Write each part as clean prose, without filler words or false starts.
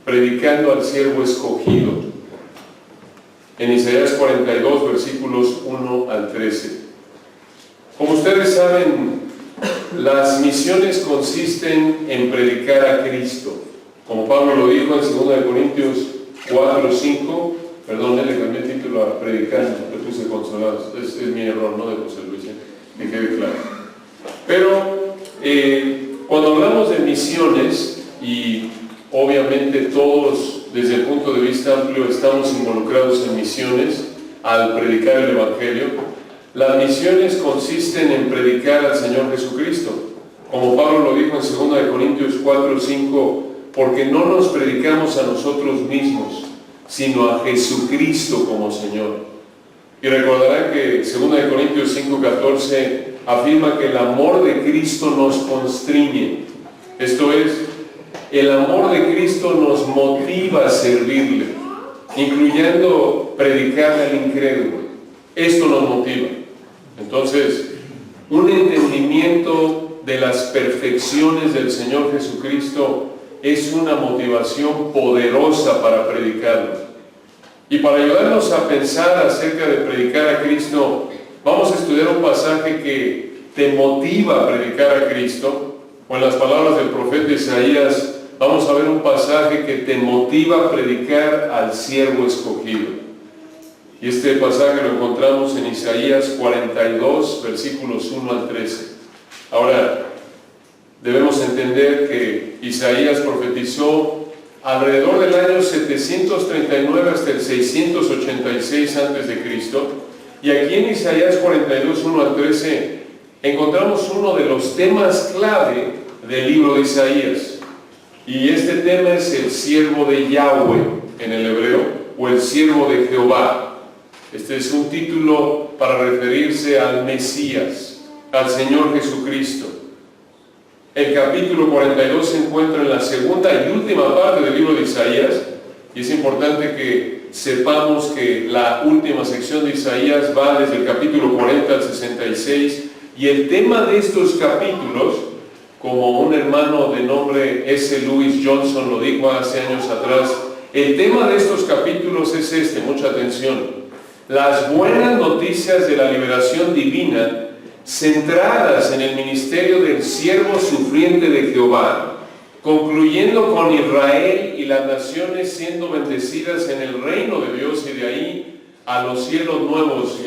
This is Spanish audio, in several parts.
predicando al siervo escogido, en Isaías 42, versículos 1 al 13. Como ustedes saben, las misiones consisten en predicar a Cristo. Como Pablo lo dijo en 2 Corintios 4, 5, perdón, le cambié el título a predicando, le puse consolados, es mi error, no de José Luis, que quede claro. Pero cuando hablamos de misiones, y obviamente todos desde el punto de vista amplio estamos involucrados en misiones al predicar el Evangelio, las misiones consisten en predicar al Señor Jesucristo. Como Pablo lo dijo en 2 Corintios 4, 5, porque no nos predicamos a nosotros mismos, sino a Jesucristo como Señor. Y recordarán que 2 Corintios 5, 14 afirma que el amor de Cristo nos constriñe. Esto es, el amor de Cristo nos motiva a servirle, incluyendo predicar al incrédulo. Esto nos motiva. Entonces, un entendimiento de las perfecciones del Señor Jesucristo es una motivación poderosa para predicarlo. Y para ayudarnos a pensar acerca de predicar a Cristo, vamos a estudiar un pasaje que te motiva a predicar a Cristo, o en las palabras del profeta Isaías, vamos a ver un pasaje que te motiva a predicar al siervo escogido. Y este pasaje lo encontramos en Isaías 42, versículos 1 al 13. Ahora, debemos entender que Isaías profetizó alrededor del año 739 hasta el 686 a.C. Y aquí en Isaías 42, 1 al 13, encontramos uno de los temas clave del libro de Isaías. Y este tema es el siervo de Yahweh en el hebreo, o el siervo de Jehová. Este es un título para referirse al Mesías, al Señor Jesucristo. El capítulo 42 se encuentra en la segunda y última parte del libro de Isaías, y es importante que sepamos que la última sección de Isaías va desde el capítulo 40 al 66, y el tema de estos capítulos, como un hermano de nombre S. Lewis Johnson lo dijo hace años atrás, el tema de estos capítulos es este, mucha atención: las buenas noticias de la liberación divina centradas en el ministerio del siervo sufriente de Jehová, concluyendo con Israel y las naciones siendo bendecidas en el reino de Dios, y de ahí a los cielos nuevos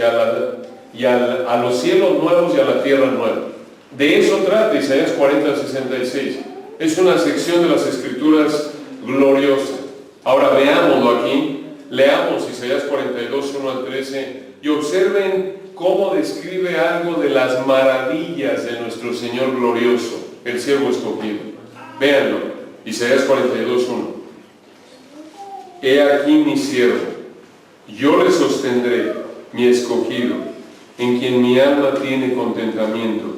a los cielos nuevos y a la tierra nueva. De eso trata Isaías 40 al 66. Es una sección de las Escrituras gloriosa. Ahora veámoslo aquí. Leamos Isaías 42, 1 al 13, y observen cómo describe algo de las maravillas de nuestro Señor glorioso, el siervo escogido. Véanlo, Isaías 42, 1. He aquí mi siervo, yo le sostendré, mi escogido, en quien mi alma tiene contentamiento.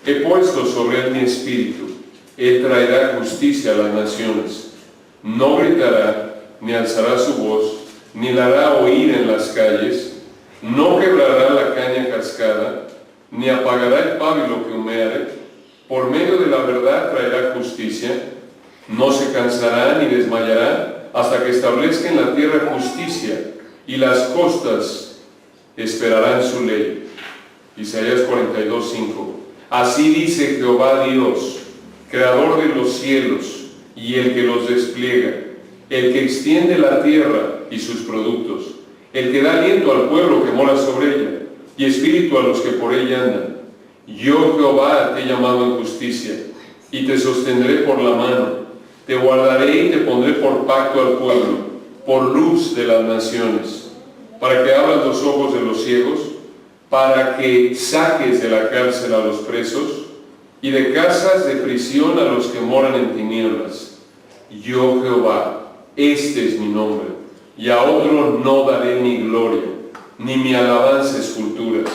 He puesto sobre él mi espíritu, él traerá justicia a las naciones. No gritará, ni alzará su voz, ni la hará oír en las calles, no quebrará la caña cascada, ni apagará el pábilo que humeare, por medio de la verdad traerá justicia, no se cansará ni desmayará, hasta que establezca en la tierra justicia, y las costas esperarán su ley. Isaías 42, 5. Así dice Jehová Dios, creador de los cielos, y el que los despliega, el que extiende la tierra y sus productos, el que da aliento al pueblo que mora sobre ella, y espíritu a los que por ella andan. Yo, Jehová, te he llamado en justicia, y te sostendré por la mano, te guardaré y te pondré por pacto al pueblo, por luz de las naciones, para que abras los ojos de los ciegos, para que saques de la cárcel a los presos, y de casas de prisión a los que moran en tinieblas. Yo, Jehová, este es mi nombre, y a otro no daré mi gloria, ni mi alabanza esculturas.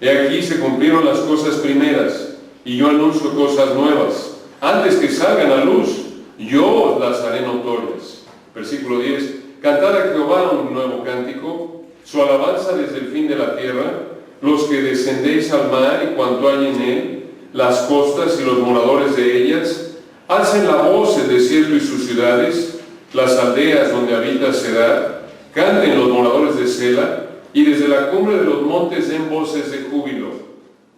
He aquí se cumplieron las cosas primeras, y yo anuncio cosas nuevas. Antes que salgan a luz, yo las haré notorias. Versículo 10. Cantad a Jehová un nuevo cántico, su alabanza desde el fin de la tierra, los que descendéis al mar y cuanto hay en él, las costas y los moradores de ellas. Alcen la voz el desierto y sus ciudades, las aldeas donde habita Cedar, canten los moradores de Sela, y desde la cumbre de los montes den voces de júbilo.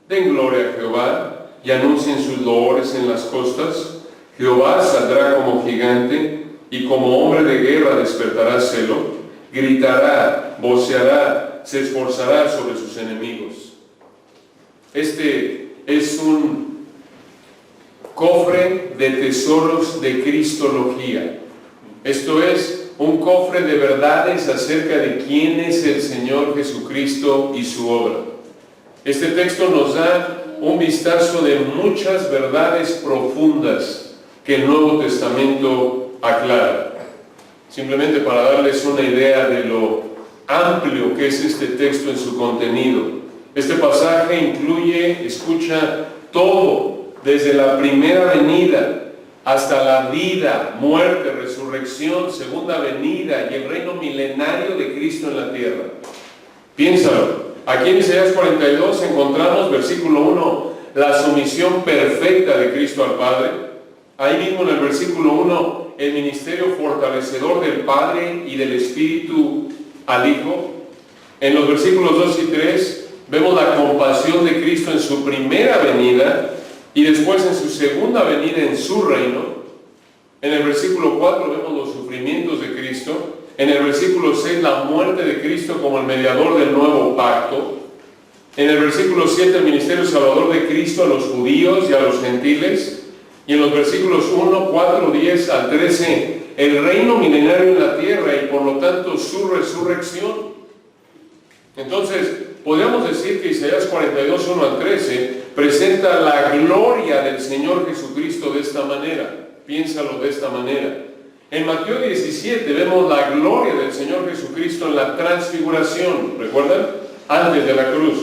Den gloria a Jehová, y anuncien sus loores en las costas. Jehová saldrá como gigante, y como hombre de guerra despertará celo. Gritará, voceará, se esforzará sobre sus enemigos. Este es un cofre de tesoros de cristología. Esto es un cofre de verdades acerca de quién es el Señor Jesucristo y su obra. Este texto nos da un vistazo de muchas verdades profundas que el Nuevo Testamento aclara. Simplemente para darles una idea de lo amplio que es este texto en su contenido. Este pasaje incluye, escucha, todo, desde la primera venida hasta la vida, muerte, resurrección, segunda venida y el reino milenario de Cristo en la tierra. Piénsalo. Aquí en Isaías 42 encontramos, versículo 1, la sumisión perfecta de Cristo al Padre. Ahí mismo en el versículo 1, el ministerio fortalecedor del Padre y del Espíritu al Hijo. En los versículos 2 y 3 vemos la compasión de Cristo en su primera venida y después en su segunda venida en su reino. En el versículo 4 vemos los sufrimientos de Cristo. En el versículo 6 la muerte de Cristo como el mediador del nuevo pacto. En el versículo 7 el ministerio salvador de Cristo a los judíos y a los gentiles. Y en los versículos 1, 4, 10 al 13 el reino milenario en la tierra y por lo tanto su resurrección. Entonces, podríamos decir que Isaías 42, 1 al 13 presenta la gloria del Señor Jesucristo de esta manera. Piénsalo de esta manera. En Mateo 17 vemos la gloria del Señor Jesucristo en la transfiguración. ¿Recuerdan? Antes de la cruz.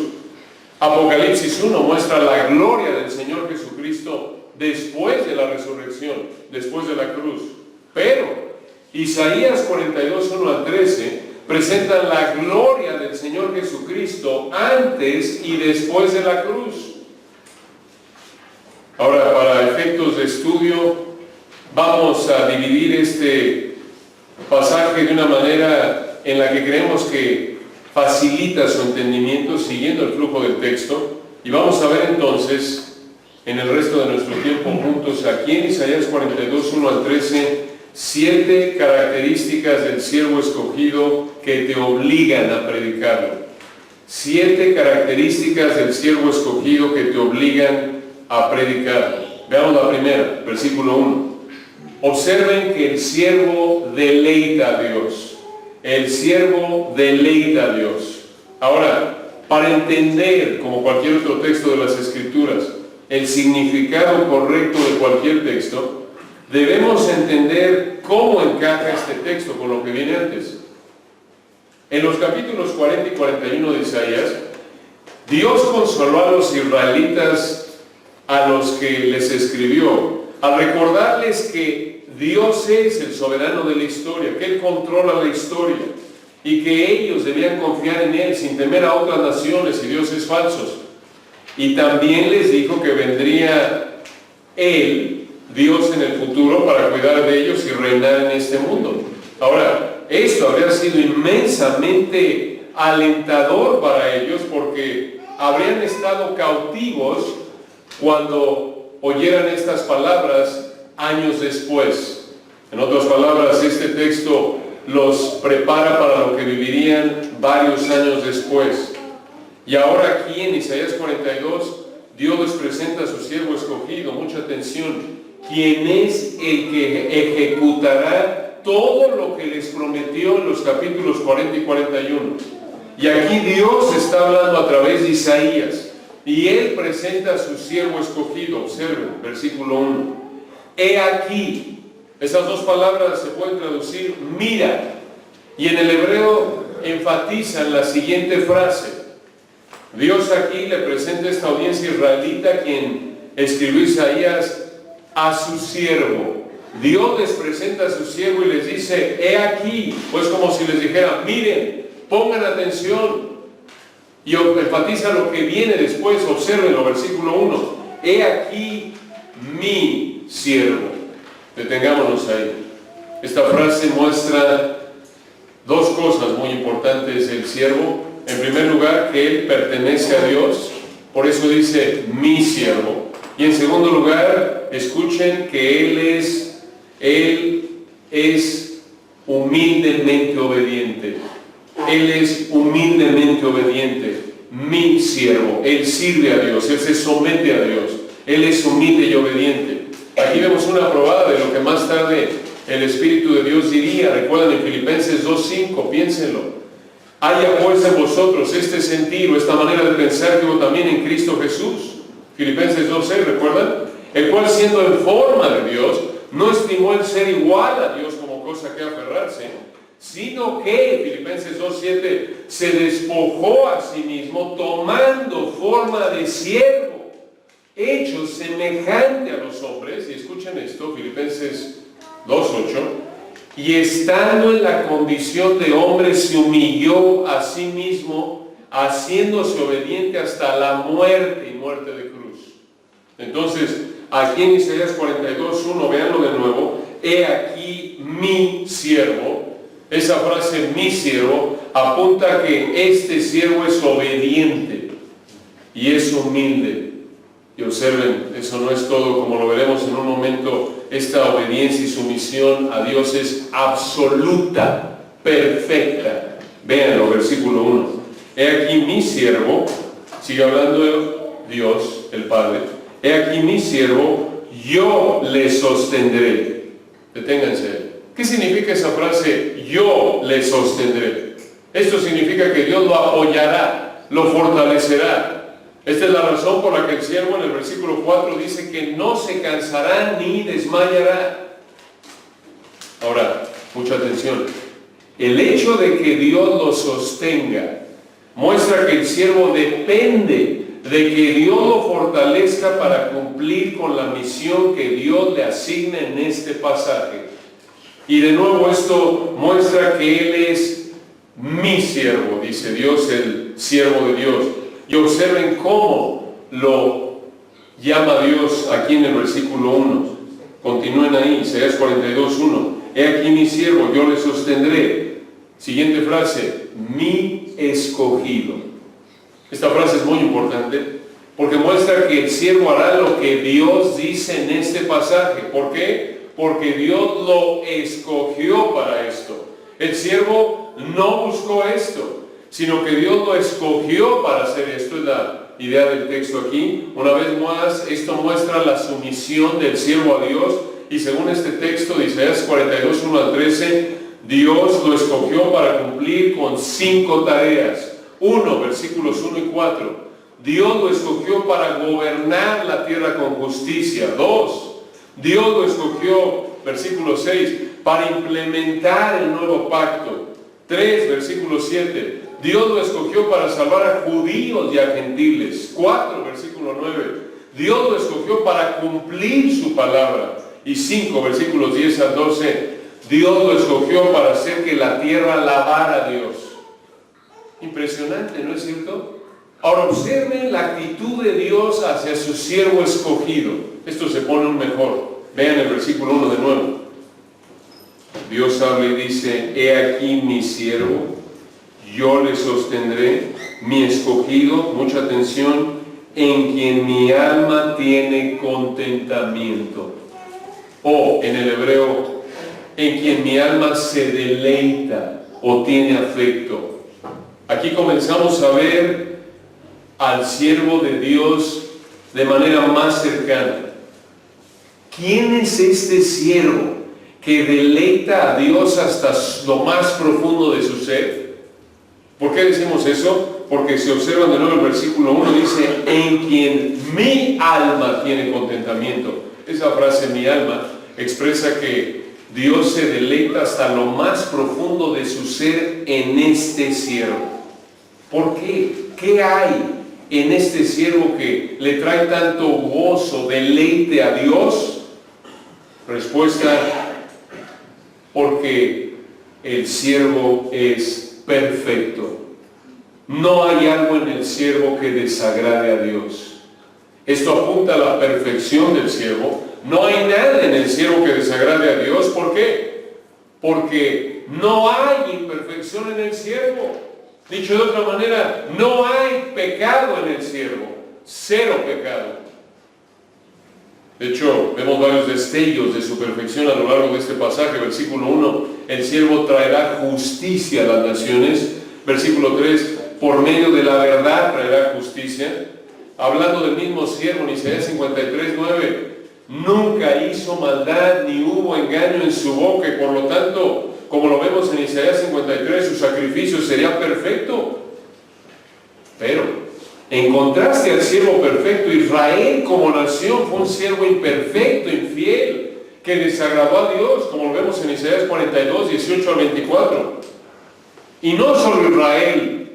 Apocalipsis 1 muestra la gloria del Señor Jesucristo después de la resurrección, después de la cruz. Pero Isaías 42, 1 al 13 presentan la gloria del Señor Jesucristo antes y después de la cruz. Ahora, para efectos de estudio, vamos a dividir este pasaje de una manera en la que creemos que facilita su entendimiento siguiendo el flujo del texto. Y vamos a ver entonces, en el resto de nuestro tiempo juntos, aquí en Isaías 42, 1 al 13, 7 características del siervo escogido que te obligan a predicarlo. 7 características del siervo escogido que te obligan a predicarlo. Veamos la primera, versículo 1. Observen que el siervo deleita a Dios. El siervo deleita a Dios. Ahora, para entender, como cualquier otro texto de las Escrituras, el significado correcto de cualquier texto, debemos entender cómo encaja este texto con lo que viene antes. En los capítulos 40 y 41 de Isaías, Dios consoló a los israelitas a los que les escribió, al recordarles que Dios es el soberano de la historia, que Él controla la historia y que ellos debían confiar en Él sin temer a otras naciones y dioses falsos. Y también les dijo que vendría Él, Dios, en el futuro para cuidar de ellos y reinar en este mundo. Ahora, esto habría sido inmensamente alentador para ellos porque habrían estado cautivos cuando oyeran estas palabras años después. En otras palabras, este texto los prepara para lo que vivirían varios años después. Y ahora aquí en Isaías 42, Dios les presenta a su siervo escogido, mucha atención, quien es el que ejecutará todo lo que les prometió en los capítulos 40 y 41. Y aquí Dios está hablando a través de Isaías, y Él presenta a su siervo escogido. Observen, versículo 1. He aquí. Esas dos palabras se pueden traducir mira, y en el hebreo enfatizan la siguiente frase. Dios aquí le presenta a esta audiencia israelita, quien escribió Isaías, a su siervo. Dios les presenta a su siervo y les dice, he aquí, pues como si les dijera, miren, pongan atención, y enfatiza lo que viene después. Observenlo, versículo 1, he aquí mi siervo. Detengámonos ahí. Esta frase muestra dos cosas muy importantes del siervo. En primer lugar, que él pertenece a Dios, por eso dice mi siervo. Y en segundo lugar, escuchen que él es humildemente obediente. Él es humildemente obediente, mi siervo. Él sirve a Dios, él se somete a Dios, él es humilde y obediente. Aquí vemos una probada de lo que más tarde el Espíritu de Dios diría. Recuerdan en Filipenses 2:5, piénsenlo. Haya pues en vosotros este sentir o esta manera de pensar que hubo también en Cristo Jesús. Filipenses 2:6, ¿recuerdan? El cual siendo en forma de Dios, no estimó el ser igual a Dios como cosa que aferrarse, sino que, Filipenses 2:7, se despojó a sí mismo tomando forma de siervo, hecho semejante a los hombres. Y escuchen esto, Filipenses 2:8. Y estando en la condición de hombre, se humilló a sí mismo, haciéndose obediente hasta la muerte y muerte de cruz. Entonces, aquí en Isaías 42:1, véanlo de nuevo, he aquí mi siervo. Esa frase, mi siervo, apunta a que este siervo es obediente y es humilde. Y observen, eso no es todo, como lo veremos en un momento. Esta obediencia y sumisión a Dios es absoluta, perfecta. Véanlo, versículo 1. He aquí mi siervo, sigue hablando de Dios, el Padre. He aquí mi siervo, yo le sostendré. Deténganse. ¿Qué significa esa frase, yo le sostendré? Esto significa que Dios lo apoyará, lo fortalecerá. Esta es la razón por la que el siervo en el versículo 4 dice que no se cansará ni desmayará. Ahora, mucha atención. El hecho de que Dios lo sostenga muestra que el siervo depende de que Dios lo fortalezca para cumplir con la misión que Dios le asigna en este pasaje. Y de nuevo esto muestra que Él es mi siervo, dice Dios, el siervo de Dios. Y observen cómo lo llama Dios aquí en el versículo 1. Continúen ahí, Isaías 42:1. He aquí mi siervo, yo le sostendré. Siguiente frase, mi escogido. Esta frase es muy importante porque muestra que el siervo hará lo que Dios dice en este pasaje. ¿Por qué? Porque Dios lo escogió para esto. El siervo no buscó esto, sino que Dios lo escogió para hacer esto. Es la idea del texto aquí. Una vez más, esto muestra la sumisión del siervo a Dios. Y según este texto de Isaías 42:1-13, Dios lo escogió para cumplir con 5 tareas. 1, versículos 1 y 4. Dios lo escogió para gobernar la tierra con justicia. 2. Dios lo escogió, versículo 6, para implementar el nuevo pacto. 3, versículo 7. Dios lo escogió para salvar a judíos y a gentiles. 4, versículo 9. Dios lo escogió para cumplir su palabra. Y 5, versículos 10-12. Dios lo escogió para hacer que la tierra alabara a Dios. Impresionante, ¿no es cierto? Ahora observen la actitud de Dios hacia su siervo escogido. Esto se pone un mejor. Vean el versículo 1 de nuevo. Dios habla y dice, he aquí mi siervo, yo le sostendré, mi escogido, mucha atención, en quien mi alma tiene contentamiento. O en el hebreo, en quien mi alma se deleita o tiene afecto. Aquí comenzamos a ver al siervo de Dios de manera más cercana. ¿Quién es este siervo que deleita a Dios hasta lo más profundo de su ser? ¿Por qué decimos eso? Porque si observan de nuevo el versículo 1 dice, en quien mi alma tiene contentamiento. Esa frase, mi alma, expresa que Dios se deleita hasta lo más profundo de su ser en este siervo. ¿Por qué? ¿Qué hay en este siervo que le trae tanto gozo, deleite a Dios? Respuesta, porque el siervo es perfecto. No hay algo en el siervo que desagrade a Dios. Esto apunta a la perfección del siervo. No hay nada en el siervo que desagrade a Dios. ¿Por qué? porque no hay imperfección en el siervo. Dicho de otra manera, no hay pecado en el siervo, cero pecado. De hecho, vemos varios destellos de su perfección a lo largo de este pasaje. Versículo 1, el siervo traerá justicia a las naciones. Versículo 3, por medio de la verdad traerá justicia. Hablando del mismo siervo en Isaías 53, 9, nunca hizo maldad ni hubo engaño en su boca, y por lo tanto, como lo vemos en Isaías 53, su sacrificio sería perfecto. Pero, en contraste al siervo perfecto, Israel como nación fue un siervo imperfecto, infiel, que desagradó a Dios, como lo vemos en Isaías 42, 18 al 24. Y no solo Israel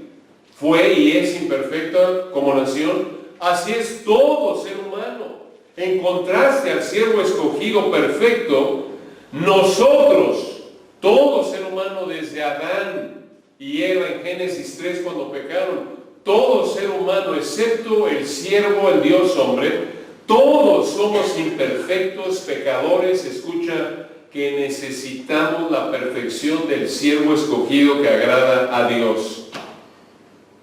fue y es imperfecta como nación, así es todo ser humano. En contraste al siervo escogido perfecto, nosotros, todo ser humano desde Adán y Eva en Génesis 3 cuando pecaron, todo ser humano excepto el siervo, el Dios hombre, todos somos imperfectos, pecadores, escucha, que necesitamos la perfección del siervo escogido que agrada a Dios.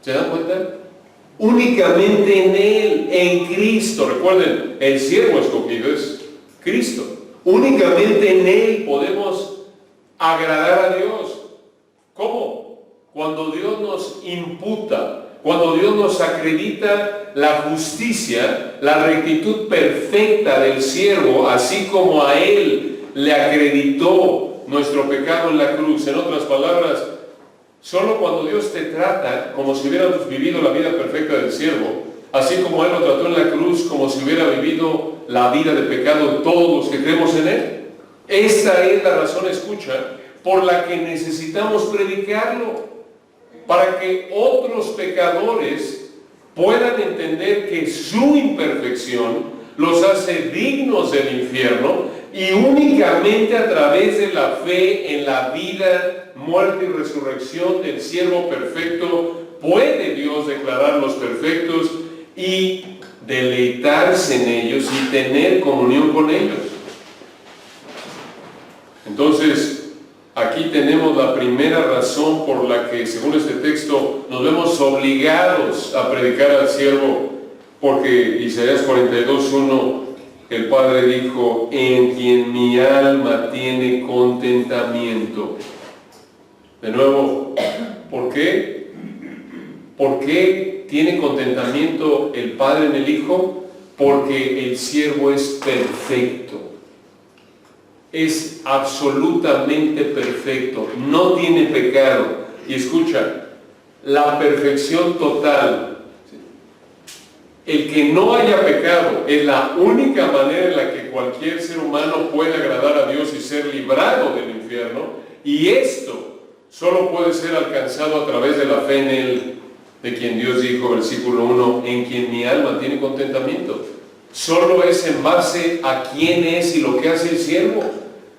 ¿Se dan cuenta? Únicamente en Él, en Cristo. Recuerden, el siervo escogido es Cristo. Únicamente en Él podemos agradar a Dios. ¿Cómo? Cuando Dios nos imputa, cuando Dios nos acredita la justicia, la rectitud perfecta del siervo, así como a Él le acreditó nuestro pecado en la cruz. En otras palabras, solo cuando Dios te trata como si hubiéramos vivido la vida perfecta del siervo, así como Él lo trató en la cruz como si hubiera vivido la vida de pecado de todos los que creemos en Él, esta es la razón, escucha, por la que necesitamos predicarlo, para que otros pecadores puedan entender que su imperfección los hace dignos del infierno, y únicamente a través de la fe en la vida, muerte y resurrección del siervo perfecto puede Dios declararlos perfectos y deleitarse en ellos y tener comunión con ellos. Entonces, aquí tenemos la primera razón por la que, según este texto, nos vemos obligados a predicar al siervo, porque Isaías 42:1, el Padre dijo, en quien mi alma tiene contentamiento. De nuevo, ¿por qué? ¿Por qué tiene contentamiento el Padre en el Hijo? Porque el siervo es perfecto. Es absolutamente perfecto, no tiene pecado. Y escucha, la perfección total, el que no haya pecado, es la única manera en la que cualquier ser humano puede agradar a Dios y ser librado del infierno. Y esto solo puede ser alcanzado a través de la fe en Él, de quien Dios dijo, versículo 1, en quien mi alma tiene contentamiento. Solo es en base a quién es y lo que hace el siervo.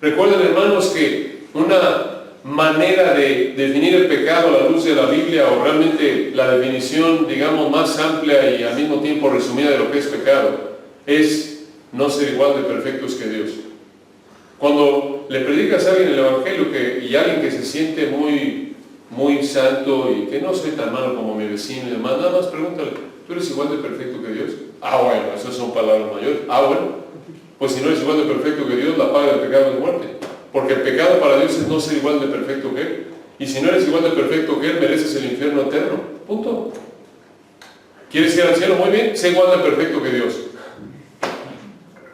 Recuerden, hermanos, que una manera de definir el pecado a la luz de la Biblia, o realmente la definición, digamos, más amplia y al mismo tiempo resumida de lo que es pecado, es no ser igual de perfectos que Dios. Cuando le predicas a alguien el Evangelio y alguien que se siente muy santo y que no soy tan malo como mi vecino y demás, nada más pregúntale, ¿tú eres igual de perfecto que Dios? Bueno, esas son palabras mayores. Bueno, pues si no eres igual de perfecto que Dios, la paga del pecado es muerte. Porque el pecado para Dios es no ser igual de perfecto que Él. Y si no eres igual de perfecto que Él, mereces el infierno eterno. Punto. ¿Quieres ir al cielo? Muy bien, sé igual de perfecto que Dios.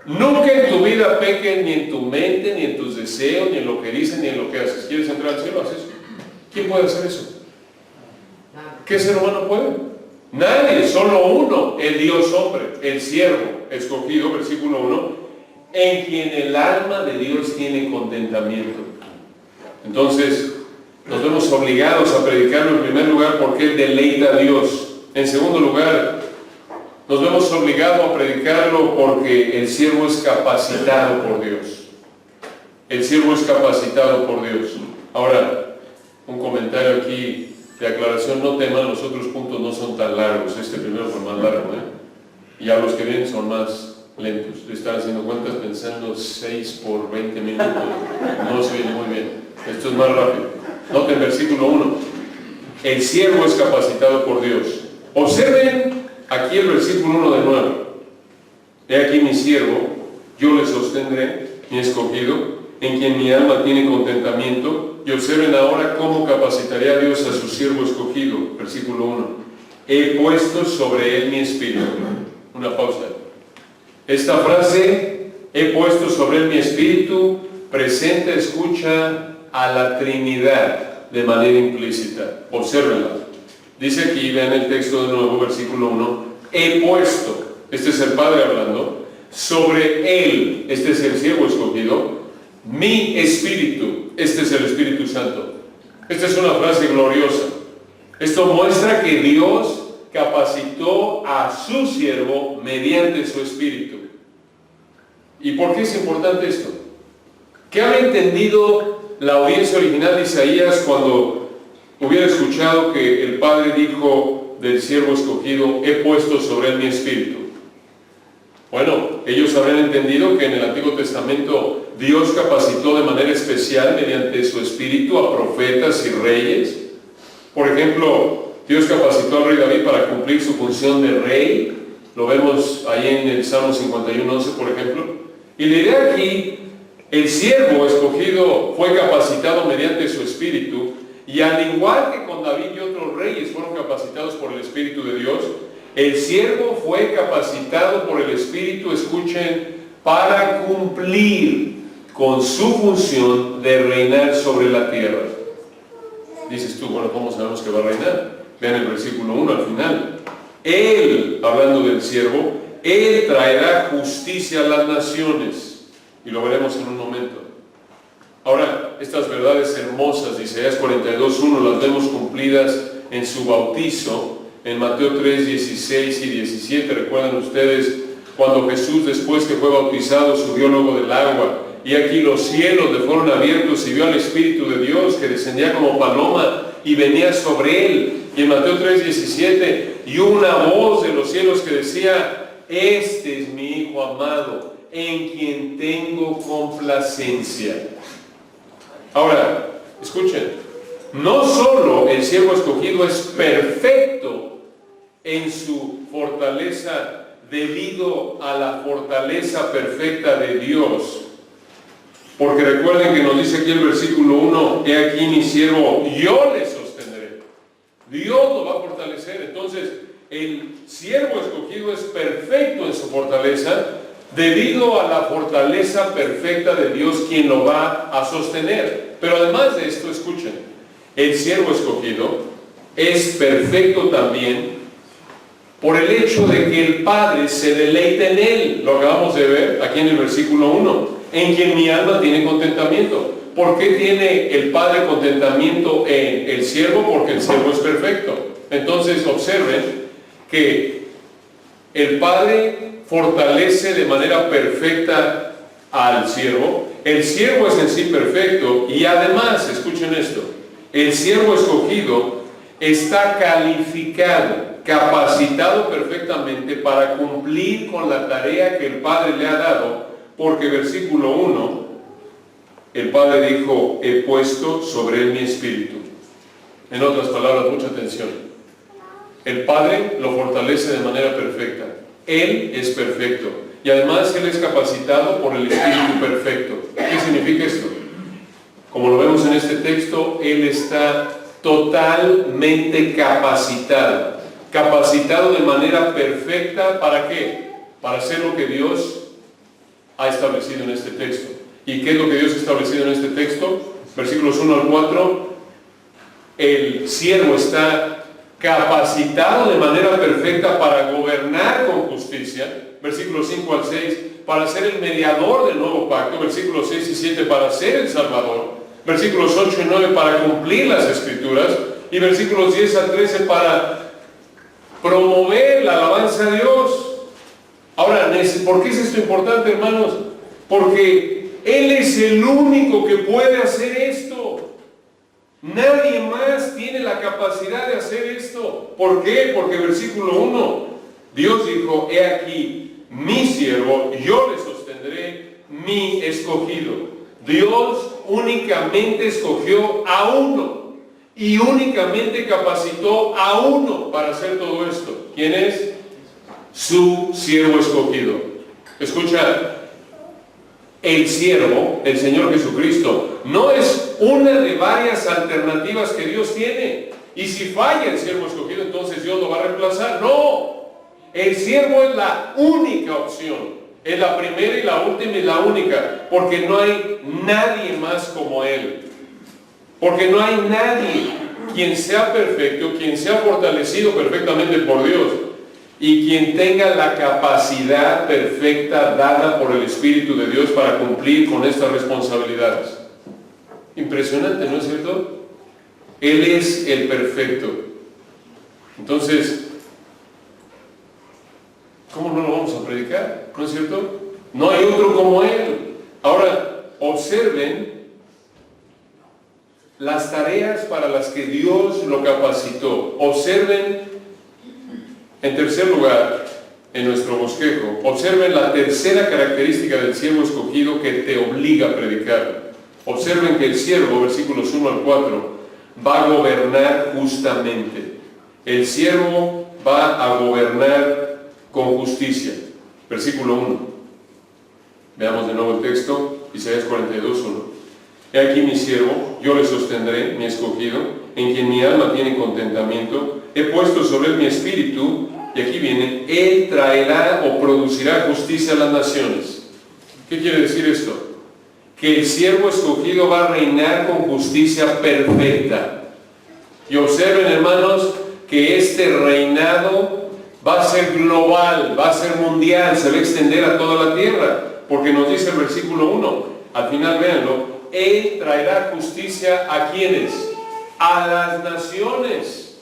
Nunca en tu vida peques ni en tu mente, ni en tus deseos, ni en lo que dices, ni en lo que haces. ¿Quieres entrar al cielo? Haz eso. ¿Quién puede hacer eso? ¿Qué ser humano puede? Nadie, solo uno, el Dios hombre, el siervo escogido, versículo 1, en quien el alma de Dios tiene contentamiento. Entonces, nos vemos obligados a predicarlo en primer lugar porque Él deleita a Dios. En segundo lugar, nos vemos obligados a predicarlo porque el siervo es capacitado por Dios. El siervo es capacitado por Dios. Ahora, un comentario aquí de aclaración, no teman, los otros puntos no son tan largos. Este primero fue más largo, y ya los que vienen son más lentos. Le están haciendo cuentas pensando 6 por 20 minutos. No se oye muy bien. Esto es más rápido. Noten versículo 1. El siervo es capacitado por Dios. Observen aquí el versículo 1 de nuevo. He aquí mi siervo, yo le sostendré, mi escogido, en quien mi alma tiene contentamiento. Y observen ahora cómo capacitaría Dios a su siervo escogido. Versículo 1. He puesto sobre él mi espíritu. Una pausa. Esta frase, he puesto sobre él mi espíritu, presenta, escucha a la Trinidad de manera implícita. Obsérvenla. Dice aquí, vean el texto de nuevo, versículo 1. He puesto, este es el Padre hablando, sobre él, este es el siervo escogido, mi espíritu, este es el Espíritu Santo. Esta es una frase gloriosa. Esto muestra que Dios capacitó a su siervo mediante su espíritu. ¿Y por qué es importante esto? ¿Qué había entendido la audiencia original de Isaías cuando hubiera escuchado que el Padre dijo del siervo escogido, he puesto sobre él mi espíritu? Bueno, ellos habrían entendido que en el Antiguo Testamento Dios capacitó de manera especial mediante su espíritu a profetas y reyes. Por ejemplo, Dios capacitó al rey David para cumplir su función de rey. Lo vemos ahí en el Salmo 51:11, por ejemplo. Y la idea aquí, el siervo escogido fue capacitado mediante su espíritu, y al igual que con David y otros reyes fueron capacitados por el Espíritu de Dios, el siervo fue capacitado por el Espíritu, escuchen, para cumplir con su función de reinar sobre la tierra. Dices tú, bueno, ¿cómo sabemos que va a reinar? Vean el versículo 1 al final. Él, hablando del siervo, él traerá justicia a las naciones. Y lo veremos en un momento. Ahora, estas verdades hermosas de Isaías 42:1 las vemos cumplidas en su bautizo, en Mateo 3:16 y 17. Recuerdan ustedes cuando Jesús, después que fue bautizado, subió luego del agua, y aquí los cielos le fueron abiertos y vio al Espíritu de Dios que descendía como paloma y venía sobre él. Y en Mateo 3:17, y una voz de los cielos que decía, este es mi Hijo amado, en quien tengo complacencia. Ahora, escuchen, no solo el siervo escogido es perfecto en su fortaleza debido a la fortaleza perfecta de Dios, porque recuerden que nos dice aquí el versículo 1, he aquí mi siervo, yo le sostendré. Dios lo va a fortalecer. Entonces, el siervo escogido es perfecto en su fortaleza debido a la fortaleza perfecta de Dios, quien lo va a sostener. Pero además de esto, escuchen, el siervo escogido es perfecto también por el hecho de que el Padre se deleita en él. Lo acabamos de ver aquí en el versículo 1, en quien mi alma tiene contentamiento. ¿Por qué tiene el Padre contentamiento en el siervo? Porque el siervo es perfecto. Entonces observen que el Padre fortalece de manera perfecta al siervo. El siervo es en sí perfecto, y además, escuchen esto, el siervo escogido está calificado, capacitado perfectamente para cumplir con la tarea que el Padre le ha dado, porque versículo 1, el Padre dijo, he puesto sobre él mi espíritu. En otras palabras, mucha atención, el Padre lo fortalece de manera perfecta. Él es perfecto, y además Él es capacitado por el Espíritu perfecto. ¿Qué significa esto? Como lo vemos en este texto, Él está totalmente capacitado. Capacitado de manera perfecta, ¿para qué? Para hacer lo que Dios ha establecido en este texto. ¿Y qué es lo que Dios ha establecido en este texto? Versículos 1 al 4. El siervo está capacitado de manera perfecta para gobernar con justicia. Versículos 5 al 6, para ser el mediador del nuevo pacto. Versículos 6 y 7, para ser el Salvador. Versículos 8 y 9, para cumplir las Escrituras. Y versículos 10 al 13, para promover la alabanza a Dios. Ahora, ¿por qué es esto importante, hermanos? Porque Él es el único que puede hacer esto. Nadie más tiene la capacidad de hacer esto. ¿Por qué? Porque versículo 1, Dios dijo, he aquí, mi siervo, yo le sostendré, mi escogido. Dios únicamente escogió a uno y únicamente capacitó a uno para hacer todo esto. ¿Quién es? Su siervo escogido. Escucha, el siervo, el Señor Jesucristo, no es una de varias alternativas que Dios tiene. Y si falla el siervo escogido, entonces Dios lo va a reemplazar. No, el siervo es la única opción. Es la primera y la última y la única. Porque no hay nadie más como Él. Porque no hay nadie quien sea perfecto, quien sea fortalecido perfectamente por Dios. Y quien tenga la capacidad perfecta dada por el Espíritu de Dios para cumplir con estas responsabilidades. Impresionante, ¿no es cierto? Él es el perfecto. Entonces, ¿cómo no lo vamos a predicar? ¿No es cierto? No hay otro como Él. Ahora, observen las tareas para las que Dios lo capacitó. Observen, en tercer lugar, en nuestro bosquejo, observen la tercera característica del siervo escogido que te obliga a predicar. Observen que el siervo, versículos 1 al 4, va a gobernar justamente. El siervo va a gobernar con justicia. Versículo 1. Veamos de nuevo el texto, Isaías 42, 1. He aquí mi siervo, yo le sostendré, mi escogido, en quien mi alma tiene contentamiento. He puesto sobre él mi espíritu, y aquí viene, él traerá o producirá justicia a las naciones. ¿Qué quiere decir esto? Que el siervo escogido va a reinar con justicia perfecta. Y observen, hermanos, que este reinado va a ser global, va a ser mundial, se va a extender a toda la tierra. Porque nos dice el versículo 1, al final véanlo, Él traerá justicia ¿a quiénes? A las naciones.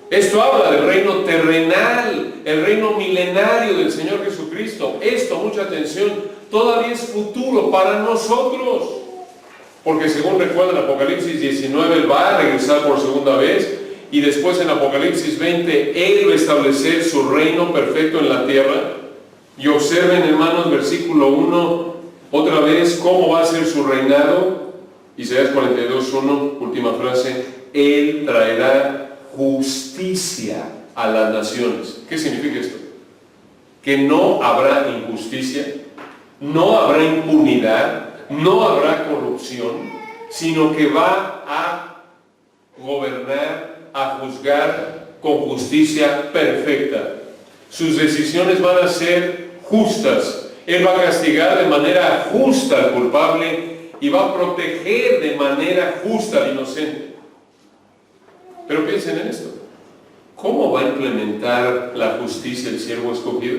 Esto habla del reino terrenal, el reino milenario del Señor Jesucristo. Esto, mucha atención, todavía es futuro para nosotros. Porque según recuerdan Apocalipsis 19, Él va a regresar por segunda vez. Y después en Apocalipsis 20, Él va a establecer su reino perfecto en la tierra. Y observen, hermanos, versículo 1, otra vez, cómo va a ser su reinado. Isaías 42, 1, última frase. Él traerá justicia a las naciones. ¿Qué significa esto? Que no habrá injusticia, no habrá impunidad, no habrá corrupción, sino que va a gobernar, a juzgar con justicia perfecta. Sus decisiones van a ser justas. Él va a castigar de manera justa al culpable y va a proteger de manera justa al inocente. Pero piensen en esto. ¿Cómo va a implementar la justicia el siervo escogido?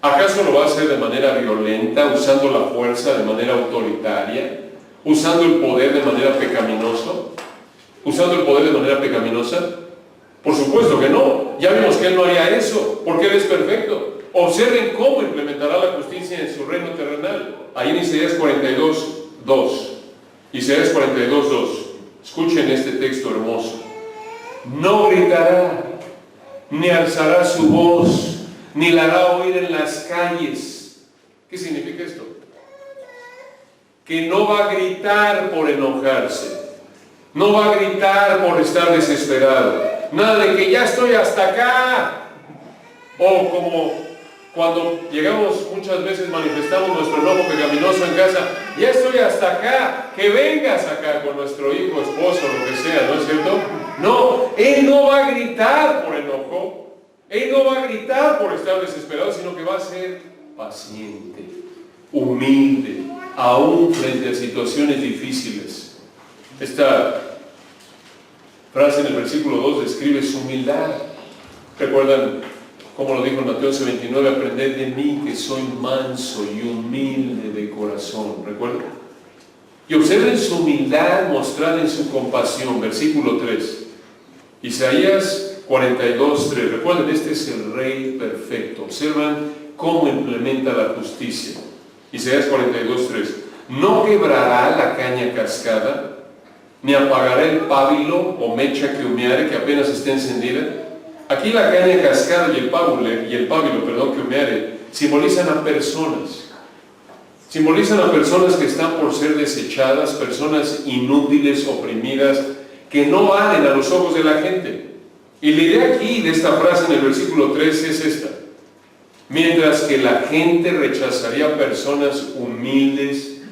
¿Acaso lo va a hacer de manera violenta, usando la fuerza de manera autoritaria, usando el poder de manera pecaminosa? ¿Usando el poder de manera pecaminosa? Por supuesto que no. Ya vimos que Él no haría eso, porque Él es perfecto. Observen cómo implementará la justicia en su reino terrenal. Ahí en Isaías 42, 2. Isaías 42, 2. Escuchen este texto hermoso. No gritará, ni alzará su voz, ni la hará oír en las calles. ¿Qué significa esto? Que no va a gritar por enojarse, no va a gritar por estar desesperado, nada de que ya estoy hasta acá, o como cuando llegamos muchas veces manifestamos nuestro enojo pecaminoso en casa, ya estoy hasta acá, que vengas acá con nuestro hijo, esposo, lo que sea, ¿no es cierto? No, Él no va a gritar por enojo, Él no va a gritar por estar desesperado, sino que va a ser paciente, humilde, aún frente a situaciones difíciles. Esta frase en el versículo 2 describe su humildad. ¿Recuerdan cómo lo dijo en Mateo 29? Aprended de mí que soy manso y humilde de corazón. ¿Recuerdan? Y observen su humildad mostrada en su compasión. Versículo 3. Isaías 42, 3. Recuerden, este es el Rey perfecto. Observan cómo implementa la justicia. Isaías 42, 3. No quebrará la caña cascada, ni apagará el pábilo o mecha que humeare, que apenas esté encendida, Aquí la caña cascada y el pábilo, que humeare, simbolizan a personas. Simbolizan a personas que están por ser desechadas, personas inútiles, oprimidas, que no valen a los ojos de la gente. Y la idea aquí de esta frase en el versículo 3 es esta. Mientras que la gente rechazaría personas humildes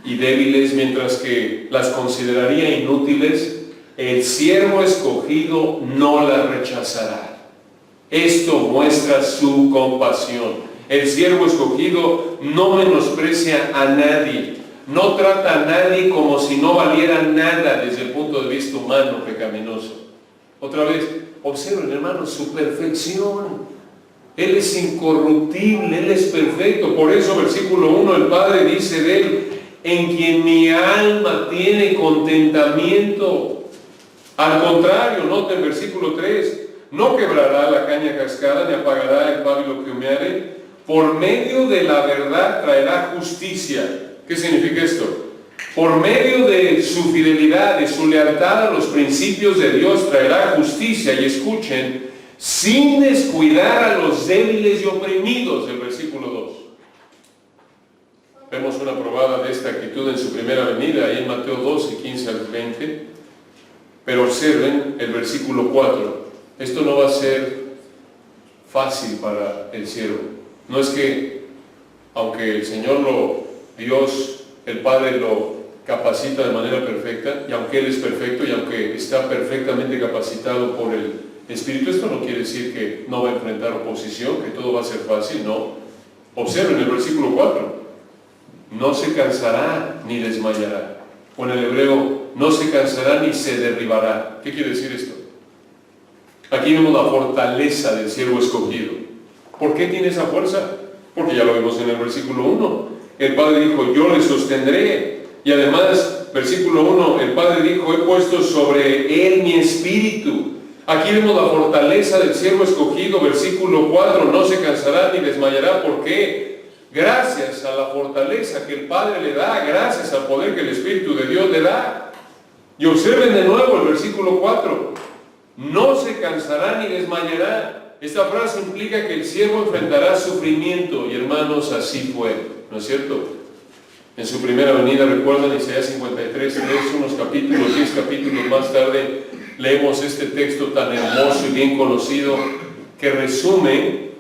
y débiles, mientras que las consideraría inútiles, el siervo escogido no las rechazará. Esto muestra su compasión. El siervo escogido no menosprecia a nadie, no trata a nadie como si no valiera nada desde el punto de vista humano pecaminoso. Otra vez, observen, hermanos, su perfección. Él es incorruptible, Él es perfecto. Por eso, versículo 1, el Padre dice de Él, en quien mi alma tiene contentamiento. Al contrario, noten versículo 3, no quebrará la caña cascada, ni apagará el pábilo que humeare. Por medio de la verdad traerá justicia. ¿Qué significa esto? Por medio de su fidelidad, de su lealtad a los principios de Dios, traerá justicia. Y escuchen, sin descuidar a los débiles y oprimidos, el versículo 2. Vemos una probada de esta actitud en su primera venida, ahí en Mateo 12, 15 al 20. Pero observen el versículo 4. Esto no va a ser fácil para el siervo. No es que, aunque el Señor Dios, el Padre lo capacita de manera perfecta, y aunque Él es perfecto, y aunque está perfectamente capacitado por el Espíritu, esto no quiere decir que no va a enfrentar oposición, que todo va a ser fácil, no. Observen el versículo 4. No se cansará ni desmayará. O en el hebreo, no se cansará ni se derribará. ¿Qué quiere decir esto? Aquí vemos la fortaleza del siervo escogido. ¿Por qué tiene esa fuerza? Porque ya lo vemos en el versículo 1. El Padre dijo, yo le sostendré. Y además, versículo 1, el Padre dijo, he puesto sobre él mi espíritu. Aquí vemos la fortaleza del siervo escogido. Versículo 4, no se cansará ni desmayará. ¿Por qué? Gracias a la fortaleza que el Padre le da, gracias al poder que el Espíritu de Dios le da. Y observen de nuevo el versículo 4. No se cansará ni desmayará. Esta frase implica que el siervo enfrentará sufrimiento, y hermanos, así fue, ¿no es cierto? En su primera venida, recuerdan Isaías 53, 3, unos capítulos, 10 capítulos más tarde, leemos este texto tan hermoso y bien conocido, que resume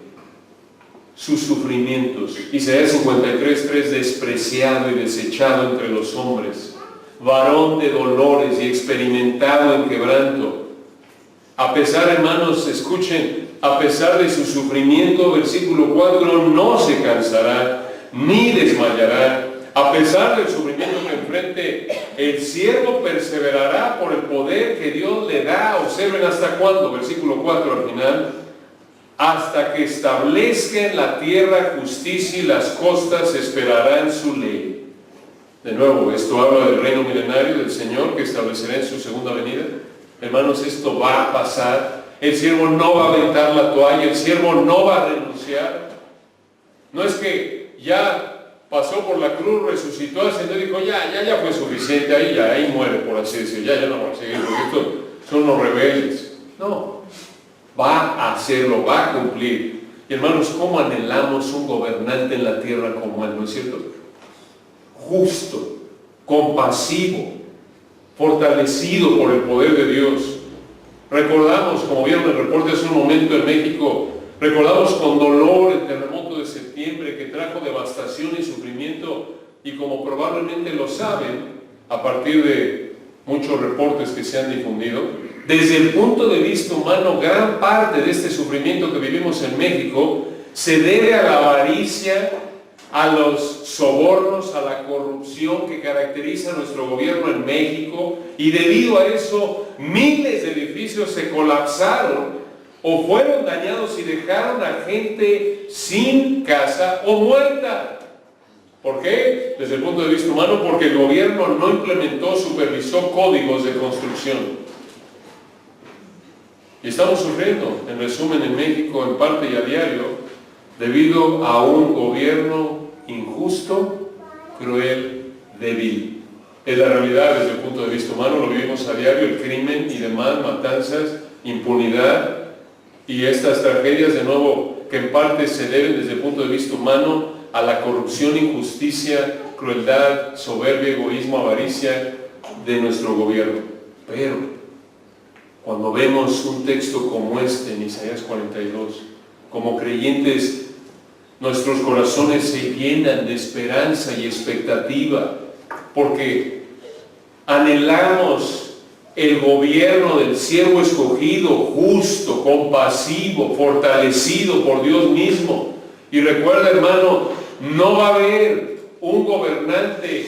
sus sufrimientos. Isaías 53, 3, despreciado y desechado entre los hombres, varón de dolores y experimentado en quebranto. A pesar, hermanos, escuchen, a pesar de su sufrimiento, versículo 4, no se cansará ni desmayará. A pesar del sufrimiento que enfrente, el siervo perseverará por el poder que Dios le da. Observen hasta cuándo, versículo 4 al final, hasta que establezca en la tierra justicia y las costas esperarán su ley. De nuevo, esto habla del reino milenario del Señor que establecerá en su segunda venida. Hermanos, esto va a pasar. El siervo no va a aventar la toalla, el siervo no va a renunciar. No es que ya pasó por la cruz, resucitó, el Señor dijo, ya fue suficiente, ahí muere, por así decirlo, ya no va a seguir, porque estos son los rebeldes. No, va a hacerlo, va a cumplir. Y hermanos, ¿cómo anhelamos un gobernante en la tierra como Él, no es cierto? Justo, compasivo, fortalecido por el poder de Dios. Recordamos, como vieron el reporte hace un momento en México, recordamos con dolor el terremoto de septiembre que trajo devastación y sufrimiento, y como probablemente lo saben, a partir de muchos reportes que se han difundido, desde el punto de vista humano, gran parte de este sufrimiento que vivimos en México se debe a la avaricia, a los sobornos, a la corrupción que caracteriza a nuestro gobierno en México, y debido a eso miles de edificios se colapsaron o fueron dañados y dejaron a gente sin casa o muerta. ¿Por qué? Desde el punto de vista humano, porque el gobierno no implementó, supervisó códigos de construcción. Y estamos sufriendo, en resumen, en México, en parte y a diario, debido a un gobierno injusto, cruel, débil. Es la realidad desde el punto de vista humano, lo vivimos a diario, el crimen y demás, matanzas, impunidad. Y estas tragedias, de nuevo, que en parte se deben desde el punto de vista humano a la corrupción, injusticia, crueldad, soberbia, egoísmo, avaricia de nuestro gobierno. Pero cuando vemos un texto como este en Isaías 42, como creyentes, nuestros corazones se llenan de esperanza y expectativa, porque anhelamos el gobierno del siervo escogido, justo, compasivo, fortalecido por Dios mismo. Y recuerda, hermano, no va a haber un gobernante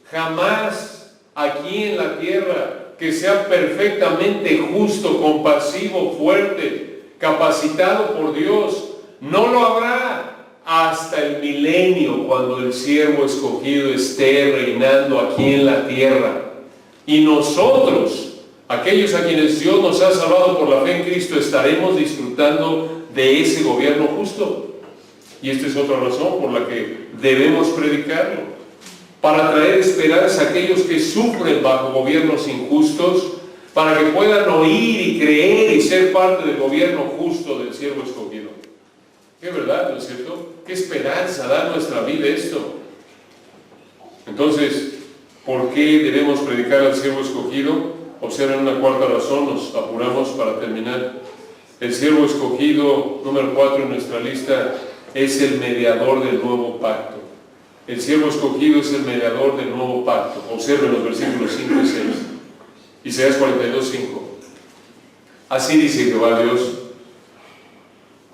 jamás aquí en la tierra que sea perfectamente justo, compasivo, fuerte, capacitado por Dios. No lo habrá hasta el milenio, cuando el siervo escogido esté reinando aquí en la tierra. Y nosotros, aquellos a quienes Dios nos ha salvado por la fe en Cristo, estaremos disfrutando de ese gobierno justo. Y esta es otra razón por la que debemos predicarlo, para traer esperanza a aquellos que sufren bajo gobiernos injustos, para que puedan oír y creer y ser parte del gobierno justo del siervo escogido. ¿Qué verdad, no es cierto? ¿Qué esperanza da nuestra vida esto? Entonces, ¿por qué debemos predicar al siervo escogido? Observen una cuarta razón, nos apuramos para terminar. El siervo escogido, número 4 en nuestra lista, es el mediador del nuevo pacto. El siervo escogido es el mediador del nuevo pacto. Observen los versículos 5 y 6. Isaías 42, 5. Así dice Jehová Dios.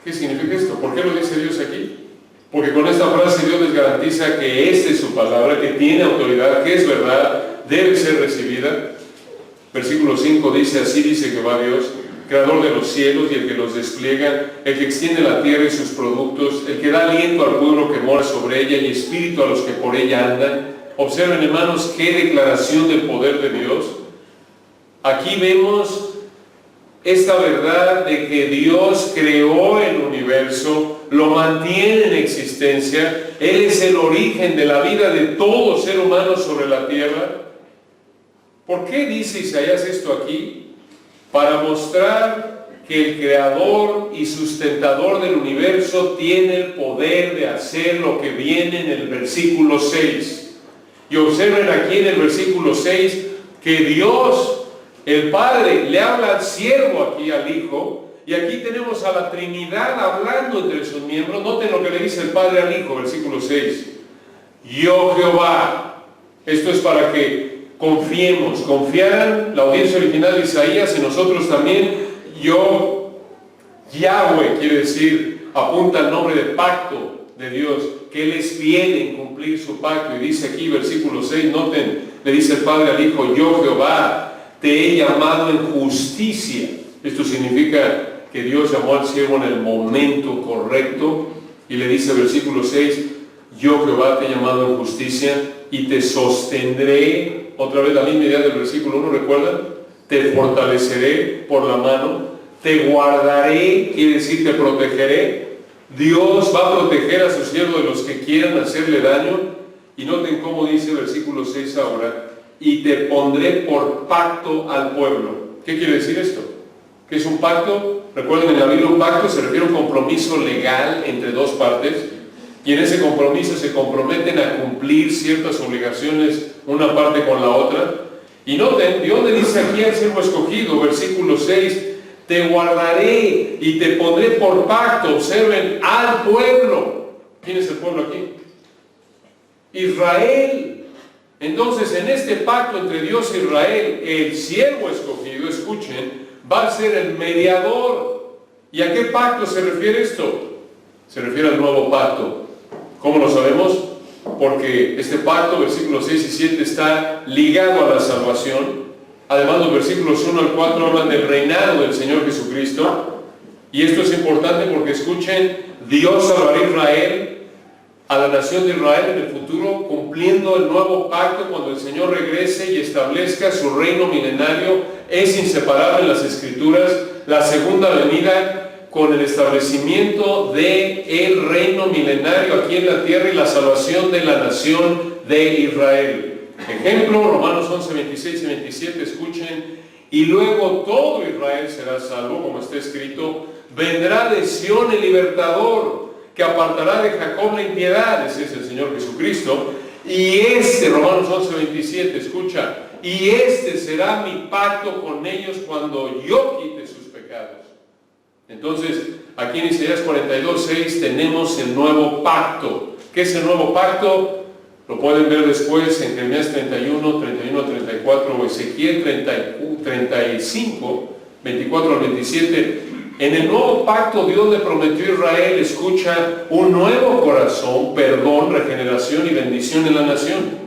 ¿Qué significa esto? ¿Por qué lo dice Dios aquí? Porque con esta frase Dios les garantiza que esta es su palabra, que tiene autoridad, que es verdad, debe ser recibida. Versículo 5 dice, así dice Jehová Dios, creador de los cielos y el que los despliega, el que extiende la tierra y sus productos, el que da aliento al pueblo que mora sobre ella y espíritu a los que por ella andan. Observen, hermanos, qué declaración del poder de Dios. Aquí vemos esta verdad de que Dios creó el universo, lo mantiene en existencia, Él es el origen de la vida de todo ser humano sobre la tierra. ¿Por qué dice Isaías esto aquí? Para mostrar que el creador y sustentador del universo tiene el poder de hacer lo que viene en el versículo 6. Y observen aquí en el versículo 6 que Dios, el Padre, le habla al siervo aquí, al Hijo, y aquí tenemos a la Trinidad hablando entre sus miembros. Noten lo que le dice el Padre al Hijo, versículo 6. Yo Jehová. Esto es para que confiemos, confiaran la audiencia original de Isaías y nosotros también. Yo, Yahweh, quiere decir, apunta al nombre de pacto de Dios, que Él es fiel en cumplir su pacto. Y dice aquí, versículo 6, noten, le dice el Padre al Hijo, yo Jehová, te he llamado en justicia. Esto significa que Dios llamó al siervo en el momento correcto. Y le dice, versículo 6, yo Jehová te he llamado en justicia y te sostendré. Otra vez la misma idea del versículo 1, ¿recuerdan? Te fortaleceré por la mano, te guardaré, quiere decir te protegeré. Dios va a proteger a su siervo de los que quieran hacerle daño. Y noten cómo dice el versículo 6 ahora, y te pondré por pacto al pueblo. ¿Qué quiere decir esto? ¿Qué es un pacto? Recuerden, en la Biblia un pacto se refiere a un compromiso legal entre dos partes, y en ese compromiso se comprometen a cumplir ciertas obligaciones una parte con la otra. Y noten, Dios le dice aquí al siervo escogido, versículo 6, te guardaré y te pondré por pacto. Observen, al pueblo. ¿Quién es el pueblo aquí? Israel. Entonces, en este pacto entre Dios e Israel, el siervo escogido, escuchen, va a ser el mediador. ¿Y a qué pacto se refiere esto? Se refiere al nuevo pacto. ¿Cómo lo sabemos? Porque este pacto, versículos 6 y 7, está ligado a la salvación. Además, los versículos 1 al 4 hablan del reinado del Señor Jesucristo. Y esto es importante porque, escuchen, Dios salvará a Israel, a la nación de Israel en el futuro, cumpliendo el nuevo pacto cuando el Señor regrese y establezca su reino milenario. Es inseparable en las Escrituras la segunda venida con el establecimiento del reino milenario aquí en la tierra y la salvación de la nación de Israel. Ejemplo, Romanos 11, 26 y 27, escuchen, y luego todo Israel será salvo, como está escrito, Vendrá de Sión el libertador, que apartará de Jacob la impiedad. Ese es el Señor Jesucristo. Y Romanos 11:27, escucha, y será mi pacto con ellos cuando yo quite sus pecados. Entonces, aquí en Isaías 42:6 tenemos el nuevo pacto. ¿Qué es el nuevo pacto? Lo pueden ver después en Jeremías 31, 31-34 o Ezequiel 35, 24 al 27. En el nuevo pacto Dios le prometió a Israel, escucha, un nuevo corazón, perdón, regeneración y bendición en la nación.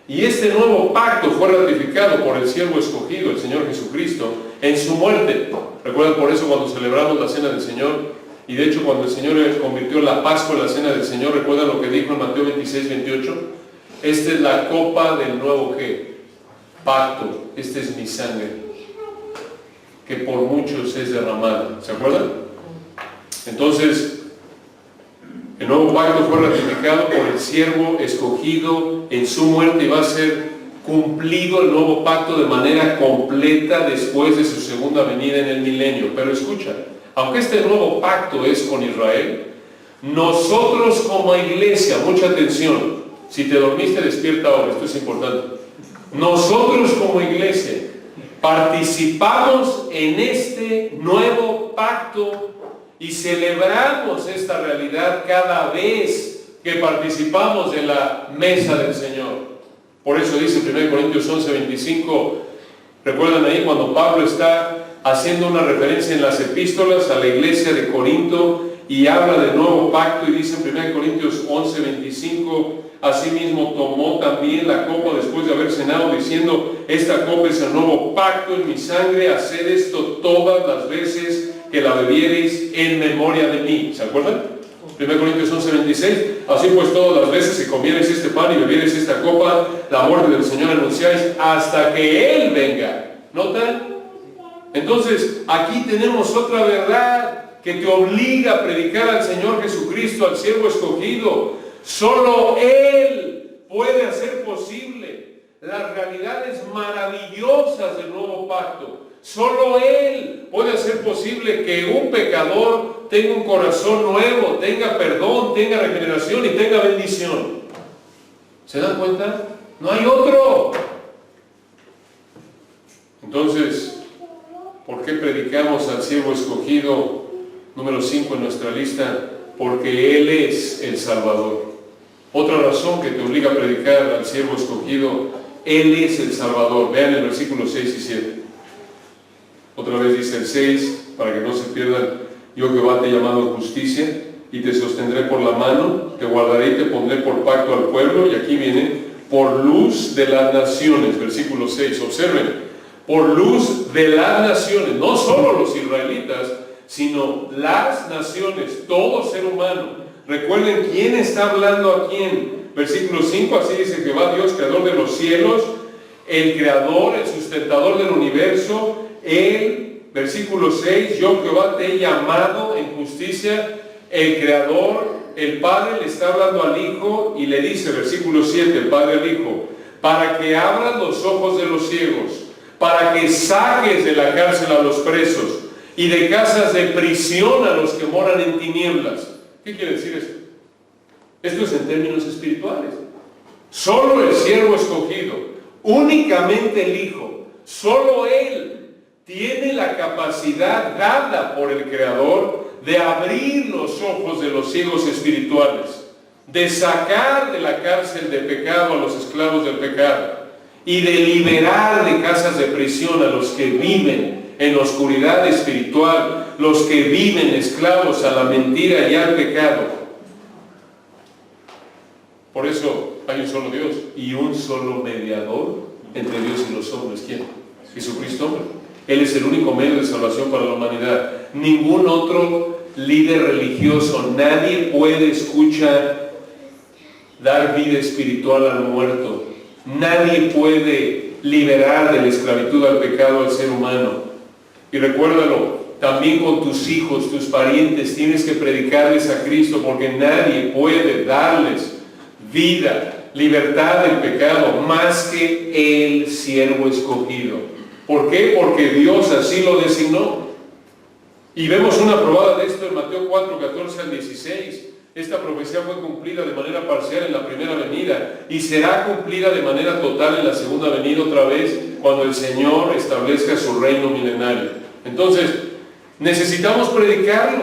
Y este nuevo pacto fue ratificado por el siervo escogido, el Señor Jesucristo, en su muerte. Recuerdan por eso cuando celebramos la Cena del Señor, y de hecho cuando el Señor convirtió la Pascua en la Cena del Señor, ¿recuerdan lo que dijo en Mateo 26-28? Esta es la copa del nuevo ¿qué? Pacto. Esta es mi sangre, que por muchos es derramada. ¿Se acuerdan? Entonces, el nuevo pacto fue ratificado por el siervo escogido en su muerte y va a ser cumplido el nuevo pacto de manera completa después de su segunda venida en el milenio. Pero escucha, aunque este nuevo pacto es con Israel, nosotros como iglesia, mucha atención, si te dormiste despierta ahora, esto es importante. Nosotros como iglesia participamos en este nuevo pacto y celebramos esta realidad cada vez que participamos de la mesa del Señor. Por eso dice 1 Corintios 11:25, recuerdan ahí cuando Pablo está haciendo una referencia en las epístolas a la iglesia de Corinto y habla del nuevo pacto y dice en 1 Corintios 11:25, asimismo tomó también la copa después de haber cenado diciendo, esta copa es el nuevo pacto en mi sangre, haced esto todas las veces que la bebiereis en memoria de mí. ¿Se acuerdan? 1 Corintios 11:26, así pues todas las veces que comiereis este pan y bebiereis esta copa, la muerte del Señor anunciáis hasta que Él venga. ¿Notan? Entonces, aquí tenemos otra verdad que te obliga a predicar al Señor Jesucristo, al siervo escogido. Solo Él puede hacer posible las realidades maravillosas del nuevo pacto. Solo Él puede hacer posible que un pecador tenga un corazón nuevo, tenga perdón, tenga regeneración y tenga bendición. ¿Se dan cuenta? No hay otro. Entonces, ¿por qué predicamos al siervo escogido? Número 5 en nuestra lista, porque Él es el Salvador. Otra razón que te obliga a predicar al siervo escogido, Él es el Salvador. Vean el versículo 6 y 7. Otra vez dice el 6, para que no se pierdan, yo Jehová te he llamado en justicia, y te sostendré por la mano, te guardaré y te pondré por pacto al pueblo, y aquí viene, por luz de las naciones, versículo 6, observen, por luz de las naciones, no solo los israelitas, sino las naciones, todo ser humano. Recuerden quién está hablando a quién. Versículo 5, así dice Jehová Dios, creador de los cielos, el creador, el sustentador del universo, Él, versículo 6, yo Jehová te he llamado en justicia, el creador, el Padre le está hablando al Hijo y le dice, versículo 7, el Padre al Hijo, para que abran los ojos de los ciegos, para que saques de la cárcel a los presos y de casas de prisión a los que moran en tinieblas. ¿Qué quiere decir esto? Esto es en términos espirituales. Solo el siervo escogido, únicamente el Hijo, solo Él tiene la capacidad dada por el Creador de abrir los ojos de los ciegos espirituales, de sacar de la cárcel de pecado a los esclavos del pecado y de liberar de casas de prisión a los que viven en la oscuridad espiritual, los que viven esclavos a la mentira y al pecado. Por eso hay un solo Dios y un solo mediador entre Dios y los hombres. ¿Quién? Jesucristo hombre. Él es el único medio de salvación para la humanidad. Ningún otro líder religioso, nadie puede, escuchar, dar vida espiritual al muerto. Nadie puede liberar de la esclavitud al pecado al ser humano. Y recuérdalo, también con tus hijos, tus parientes, tienes que predicarles a Cristo, porque nadie puede darles vida, libertad del pecado, más que el siervo escogido. ¿Por qué? Porque Dios así lo designó. Y vemos una probada de esto en Mateo 4, 14 al 16. Esta profecía fue cumplida de manera parcial en la primera venida y será cumplida de manera total en la segunda venida otra vez cuando el Señor establezca su reino milenario. Entonces, necesitamos predicarlo.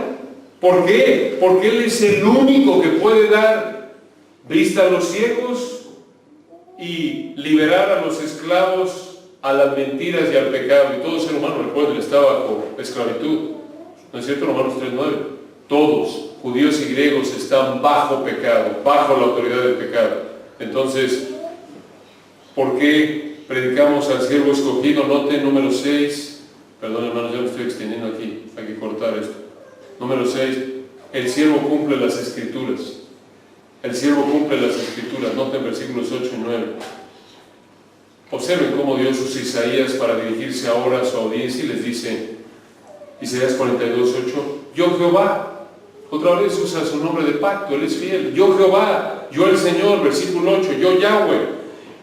¿Por qué? Porque Él es el único que puede dar vista a los ciegos y liberar a los esclavos a las mentiras y al pecado. Y todo ser humano, recuerden, está bajo esclavitud. ¿No es cierto? Romanos 3:9. Todos, judíos y griegos, están bajo pecado, bajo la autoridad del pecado. Entonces, ¿por qué predicamos al siervo escogido? Note número 6. Perdón, hermanos, ya me estoy extendiendo aquí. Hay que cortar esto. Número 6. El siervo cumple las escrituras. El siervo cumple las escrituras. Noten versículos 8 y 9. Observen cómo Dios usa Isaías para dirigirse ahora a su audiencia y les dice, Isaías 42:8, yo Jehová. Otra vez usa su nombre de pacto, Él es fiel. Yo Jehová, yo el Señor, versículo 8, yo Yahweh,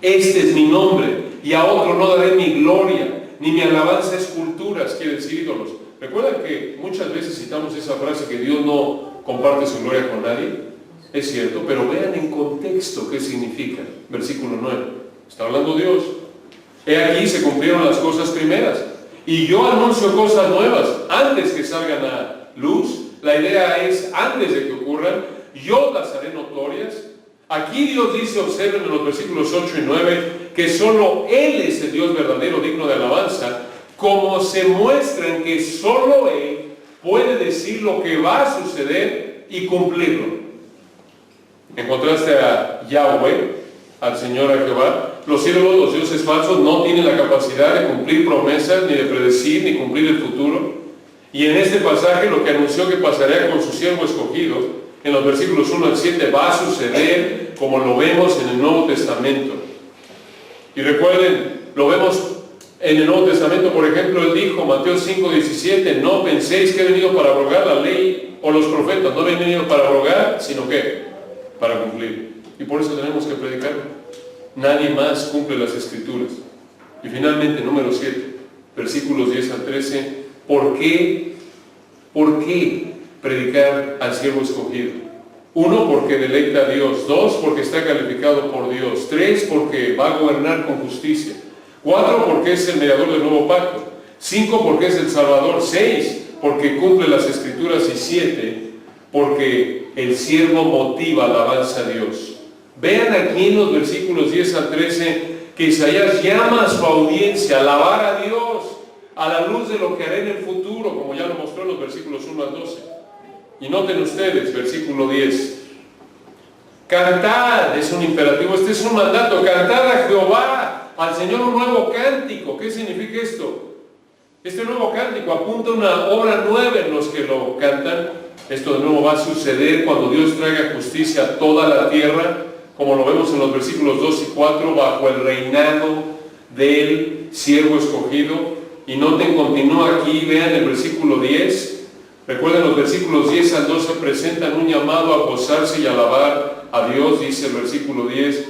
este es mi nombre, y a otro no daré mi gloria, ni mi alabanza a esculturas, quiere decir ídolos. ¿Recuerdan que muchas veces citamos esa frase que Dios no comparte su gloria con nadie? Es cierto, pero vean en contexto qué significa. Versículo 9, está hablando Dios. He aquí se cumplieron las cosas primeras, y yo anuncio cosas nuevas antes que salgan a luz. La idea es, antes de que ocurran, yo las haré notorias. Aquí Dios dice, observen en los versículos 8 y 9, que solo Él es el Dios verdadero, digno de alabanza, como se muestra en que solo Él puede decir lo que va a suceder y cumplirlo. En contraste a Yahweh, al Señor, a Jehová, los ídolos, los dioses falsos, no tienen la capacidad de cumplir promesas, ni de predecir, ni cumplir el futuro. Y en este pasaje lo que anunció que pasaría con su siervo escogido, en los versículos 1 al 7, va a suceder como lo vemos en el Nuevo Testamento. Y recuerden, lo vemos en el Nuevo Testamento, por ejemplo, Él dijo, Mateo 5:17, no penséis que he venido para abrogar la ley o los profetas, no he venido para abrogar, sino que para cumplir. Y por eso tenemos que predicarlo. Nadie más cumple las Escrituras. Y finalmente, número 7, versículos 10 al 13, ¿por qué predicar al siervo escogido? 1, porque deleita a Dios. 2, porque está calificado por Dios. 3, porque va a gobernar con justicia. 4, porque es el mediador del nuevo pacto. 5, porque es el Salvador. 6, porque cumple las Escrituras. Y 7, porque el siervo motiva alabanza a Dios. Vean aquí en los versículos 10 al 13 que Isaías llama a su audiencia a alabar a Dios a la luz de lo que hará en el futuro, como ya lo mostró en los versículos 1 al 12. Y noten ustedes, versículo 10. Cantad, es un imperativo, este es un mandato, cantad a Jehová, al Señor un nuevo cántico. ¿Qué significa esto? Este nuevo cántico apunta a una obra nueva en los que lo cantan. Esto de nuevo va a suceder cuando Dios traiga justicia a toda la tierra, como lo vemos en los versículos 2 y 4, bajo el reinado del siervo escogido. Y noten, continúa aquí, vean el versículo 10. Recuerden, los versículos 10 al 12 presentan un llamado a gozarse y alabar a Dios, dice el versículo 10.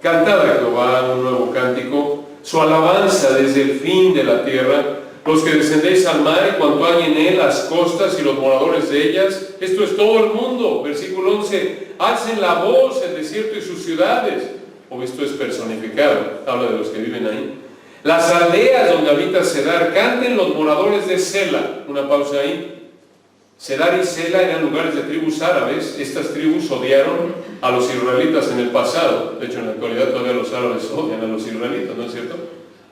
Cantad a Jehová un nuevo cántico, su alabanza desde el fin de la tierra. Los que descendéis al mar y cuanto hay en él, las costas y los moradores de ellas. Esto es todo el mundo. Versículo 11. Alcen la voz el desierto y sus ciudades. O esto es personificado, habla de los que viven ahí. Las aldeas donde habita Cedar, canten los moradores de Sela. Una pausa ahí. Cedar y Sela eran lugares de tribus árabes. Estas tribus odiaron a los israelitas en el pasado. De hecho, en la actualidad todavía los árabes odian a los israelitas, ¿no es cierto?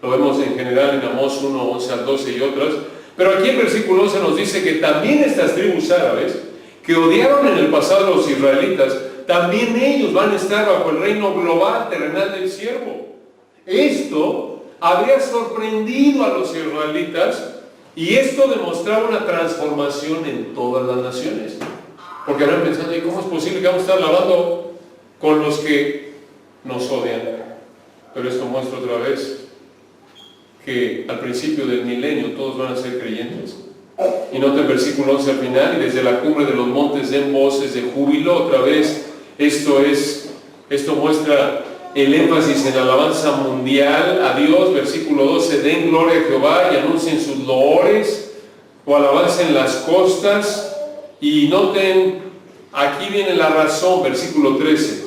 Lo vemos en general en Amós 1, 11 al 12 y otras. Pero aquí el versículo 11 nos dice que también estas tribus árabes, que odiaron en el pasado a los israelitas, también ellos van a estar bajo el reino global terrenal del siervo. Esto habría sorprendido a los israelitas y esto demostraba una transformación en todas las naciones. Porque habrán pensado, ¿y cómo es posible que vamos a estar lavando con los que nos odian? Pero esto muestra otra vez que al principio del milenio todos van a ser creyentes. Y nota el versículo 11 al final, y desde la cumbre de los montes den voces de júbilo. Otra vez, esto muestra el énfasis en alabanza mundial a Dios. Versículo 12, den gloria a Jehová y anuncien sus loores. o alabanza en las costas. Y noten, aquí viene la razón, versículo 13,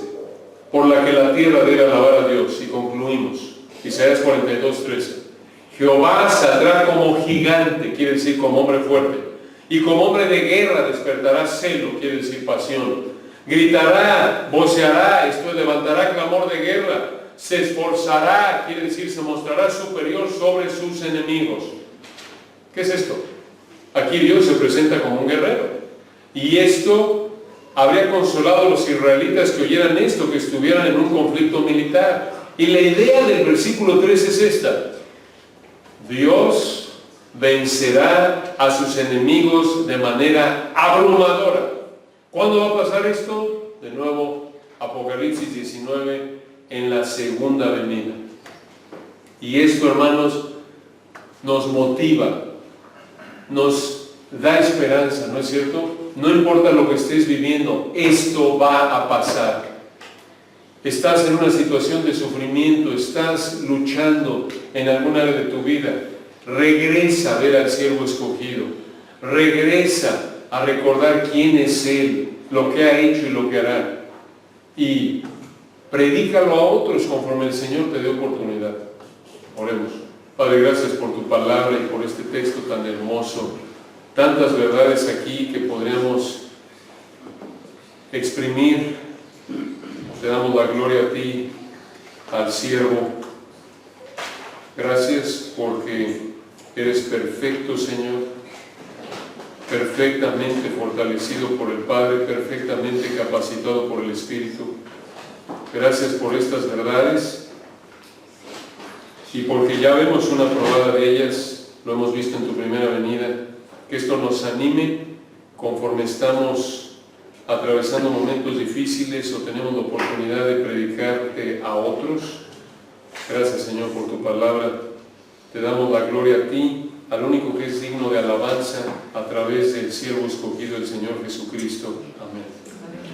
por la que la tierra debe alabar a Dios. Y concluimos, Isaías 42:13. Jehová saldrá como gigante, quiere decir como hombre fuerte, y como hombre de guerra despertará celo, quiere decir pasión. Gritará, voceará, esto es, levantará clamor de guerra, se esforzará, quiere decir, se mostrará superior sobre sus enemigos. ¿Qué es esto? Aquí Dios se presenta como un guerrero. Y esto habría consolado a los israelitas que oyeran esto, que estuvieran en un conflicto militar. Y la idea del versículo 3 es esta: Dios vencerá a sus enemigos de manera abrumadora. ¿Cuándo va a pasar esto? De nuevo, Apocalipsis 19, en la segunda venida. Y esto, hermanos, nos motiva, nos da esperanza, ¿no es cierto? No importa lo que estés viviendo, esto va a pasar. Estás en una situación de sufrimiento, estás luchando en algún área de tu vida. Regresa a ver al siervo escogido. Regresa a recordar quién es Él, lo que ha hecho y lo que hará. Y predícalo a otros conforme el Señor te dé oportunidad. Oremos. Padre, gracias por tu palabra y por este texto tan hermoso. Tantas verdades aquí que podríamos exprimir. Te damos la gloria a ti, al siervo. Gracias porque eres perfecto, Señor, perfectamente fortalecido por el Padre, perfectamente capacitado por el Espíritu. Gracias por estas verdades y porque ya vemos una probada de ellas, lo hemos visto en tu primera venida. Que esto nos anime conforme estamos atravesando momentos difíciles o tenemos la oportunidad de predicarte a otros. Gracias, Señor, por tu palabra. Te damos la gloria a ti, al único que es digno de alabanza, a través del siervo escogido, el Señor Jesucristo. Amén.